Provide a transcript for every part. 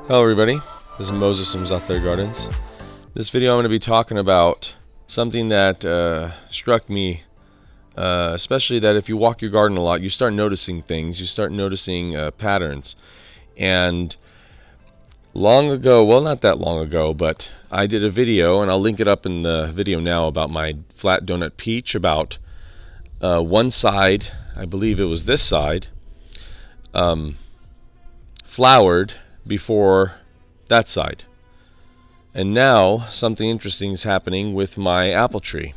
Hello everybody, this is Moses from ZAATAR Gardens. This video I'm going to be talking about something that struck me, especially that if you walk your garden a lot, you start noticing things, you start noticing patterns. And long ago, well not that long ago, but I did a video, and I'll link it up in the video now, about my flat donut peach, about one side, I believe it was this side, flowered before that side. And now something interesting is happening with my apple tree.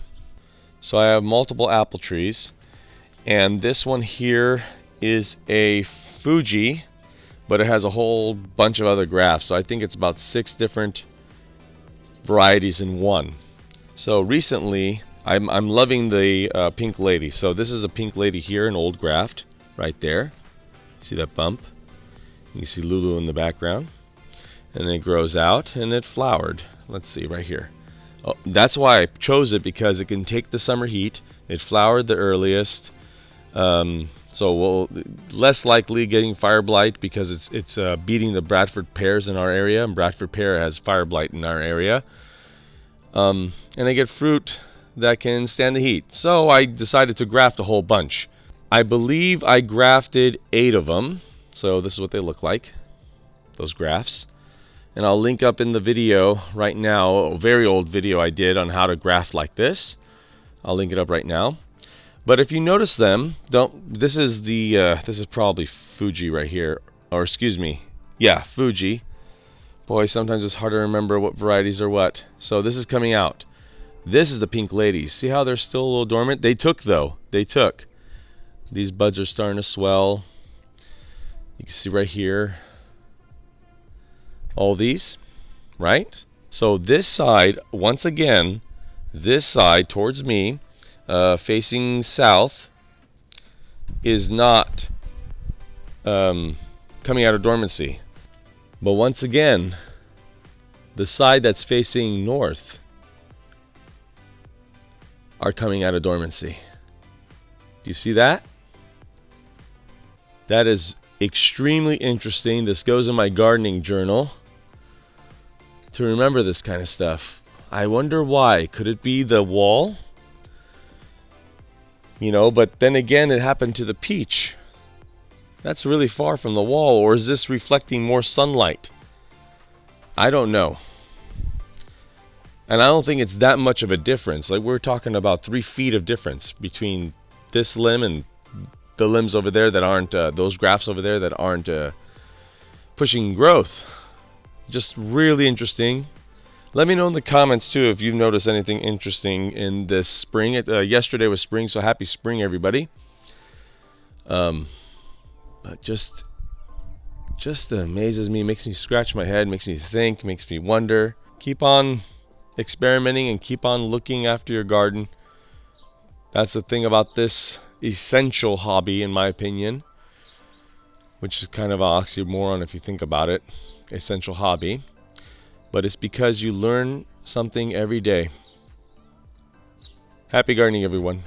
So I have multiple apple trees, and this one here is a Fuji, but it has a whole bunch of other grafts. So I think it's about 6 different varieties in one. So recently I'm loving the pink lady. So this is a pink lady here, an old graft right there. See that bump? You see Lulu in the background, and then it grows out and it flowered. Let's see right here. Oh, that's why I chose it, because it can take the summer heat. It flowered the earliest, so we'll less likely getting fire blight, because it's beating the Bradford pears in our area, and Bradford pear has fire blight in our area. And I get fruit that can stand the heat. So I decided to graft a whole bunch. I believe I grafted 8 of them. So this is what they look like, those grafts. And I'll link up in the video right now, a very old video I did on how to graft like this. I'll link it up right now. But if you notice them, this is probably Fuji right here, or excuse me, yeah, Fuji. Boy, sometimes it's hard to remember what varieties are what. So this is coming out. This is the pink ladies. See how they're still a little dormant? They took though. They took. These buds are starting to swell. You can see right here all these, right? So this side, once again, this side towards me, facing south, is not coming out of dormancy. But once again, the side that's facing north are coming out of dormancy. Do you see that? That is extremely interesting. This goes in my gardening journal to remember this kind of stuff. I wonder why. Could it be the wall? You know, but then again, it happened to the peach. That's really far from the wall. Or is this reflecting more sunlight? I don't know. And I don't think it's that much of a difference. Like, we're talking about 3 feet of difference between this limb and the limbs over there that aren't, those grafts over there that aren't pushing growth. Just really interesting. Let me know in the comments too if you've noticed anything interesting in this spring. Yesterday was spring, so happy spring, everybody. But just amazes me, makes me scratch my head, makes me think, makes me wonder. Keep on experimenting and keep on looking after your garden. That's the thing about this essential hobby, in my opinion, which is kind of an oxymoron if you think about it. Essential hobby, but it's because you learn something every day. Happy gardening, everyone.